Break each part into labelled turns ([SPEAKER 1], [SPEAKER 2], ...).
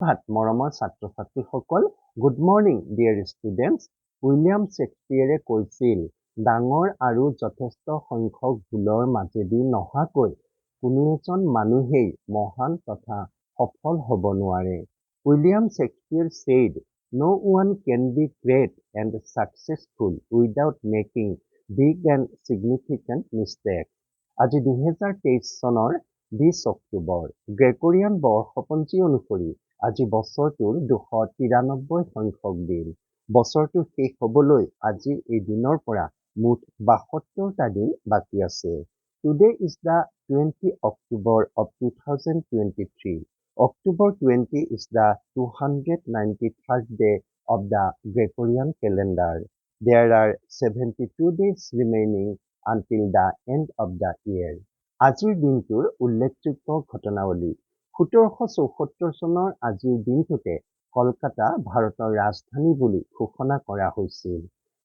[SPEAKER 1] ভাত মৰমৰ ছাত্ৰ-ছাত্ৰীসকল, good morning dear students. William শ্বেক্সপিয়েৰে কৈছিল, ডাঙৰ আৰু যথেষ্ট সংখ্যক ভুলৰ মাজেদি নহাকৈ কোনো এজন মানুহেই মহান তথা সফল হ'ব নোৱাৰে। William Shakespeare said, no one can be great and successful without making big and significant mistakes। আজি 2023 চনৰ 20 অক্টোবৰ, গ্ৰেগৰিয়ান বৰ্ষপঞ্জী অনুসৰি আজি বছৰটোৰ 293 সংখ্যক দিন। বছৰটো শেষ হ'বলৈ আজি এই দিনৰ পৰা মুঠ 72টা দিন বাকী আছে। Today is the 20th October of 2023. October 20 is the 293rd day of the Gregorian calendar. There are 72 days remaining until the end of the year. আজিৰ দিনটোৰ উল্লেখযোগ্য ঘটনাৱলী। 1774 চনৰ আজিৰ দিনটোতে কলকাতা ভাৰতৰ ৰাজধানী বুলি ঘোষণা কৰা হৈছিল।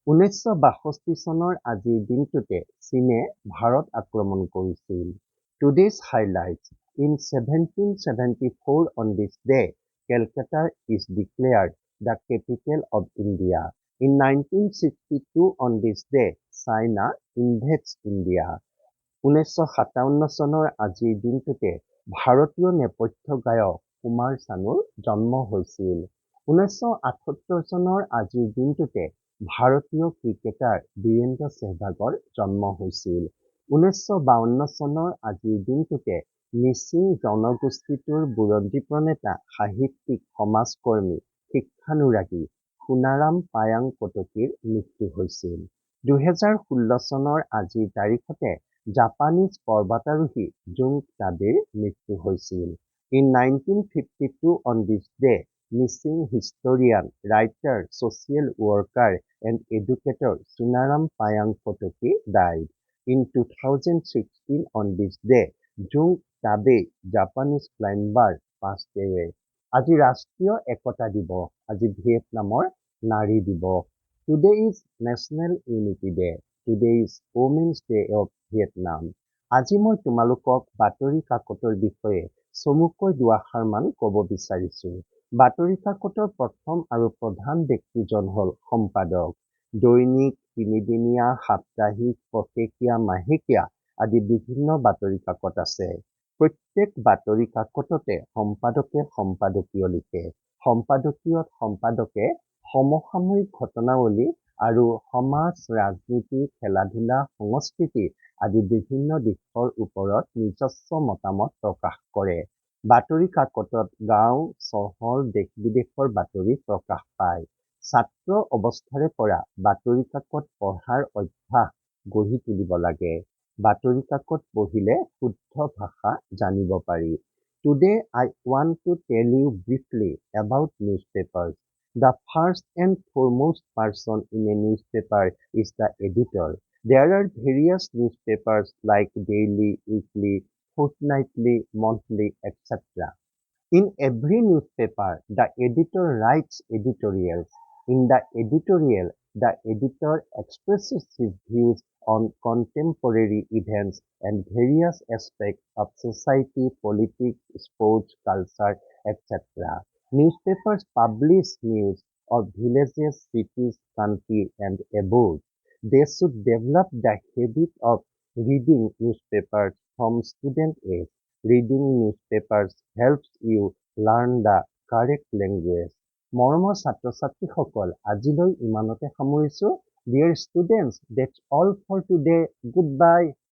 [SPEAKER 1] 1962 চনৰ আজিৰ দিনটোতে চীনে ভাৰত আক্ৰমণ কৰিছিল। Today's highlights: in 1774 on this day, Calcutta is declared the capital of India. In 1962 on this day, China invades India. 1957 চনৰ আজিৰ দিনটোতে ভাৰতীয় নেপথ্য গায়ক কুমাৰ চানুৰ জন্ম হৈছিল। 1978 চনৰ আজিৰ দিনটোতে ভাৰতীয় ক্ৰিকেটাৰ বীৰেন্দ্ৰ ছেহৱাগৰ জন্ম হৈছিল। 1952 চনৰ আজিৰ দিনটোতে মিচিং জনগোষ্ঠীটোৰ বুৰঞ্জী প্ৰণেতা, সাহিত্যিক, সমাজকৰ্মী, শিক্ষানুৰাগী সোণাৰাম পায়াং কটকীৰ মৃত্যু হৈছিল। 2016 চনৰ আজিৰ তাৰিখতে জাপানীজ পৰ্বতাৰোহী জুং টাবেৰ মৃত্যু হৈছিল। In 1952 on this day, missing historian, writer, social worker and educator Sonaram Payang Kotoki died. In 2016 on this day, Jung Tabe, Japanese climber, passed away. আজি ৰাষ্ট্ৰীয় একতা দিৱস, আজি ভিয়েটনামৰ নাৰী দিৱস। Today is National Unity Day. Today is Women's Day of Vietnam. আজি মই তোমালোকক বাতৰি কাকতৰ বিষয়ে চমুকৈ দুআষাৰমান ক'ব বিচাৰিছো। বাতৰি কাকতৰ প্ৰথম আৰু প্ৰধান ব্যক্তিজন হ'ল সম্পাদক। দৈনিক, তিনিদিনীয়া, সাপ্তাহিক, পষেকীয়া, মাহেকীয়া আদি বিভিন্ন বাতৰি কাকত আছে। প্ৰত্যেক বাতৰি কাকততে সম্পাদকে সম্পাদকীয় লিখে। সম্পাদকীয়ত সম্পাদকে সমসাময়িক ঘটনাৱলী আৰু সমাজ, ৰাজনীতি, খেলা-ধূলা, সংস্কৃতি আদি বিভিন্ন দিশৰ ওপৰত নিজস্ব মতামত প্ৰকাশ কৰে। বাতৰি কাকতত গাঁও, চহৰ, দেশ-বিদেশৰ বাতৰি প্ৰকাশ পায়। ছাত্ৰ অৱস্থাৰে পৰা বাতৰি কাকত পঢ়াৰ অভ্যাস গঢ়ি তুলিব লাগে। বাতৰি কাকত পঢ়িলে শুদ্ধ ভাষা জানিব পাৰি। Today I want to tell you briefly about newspapers. The first and foremost person in a newspaper is the editor. There are various newspapers like daily, weekly, fortnightly, monthly, etc. In every newspaper, the editor writes editorials. In the editorial, the editor expresses his views on contemporary events and various aspects of society, politics, sports, culture, etc. Newspapers publish news of villages, cities, country, and abroad. They should develop the habit of reading newspapers from student age. Reading newspapers helps you learn the correct language. মৰমৰ ছাত্ৰ-ছাত্ৰীসকল, আজিলৈ ইমানতে সামৰিছো। Dear students, that's all for today. Goodbye.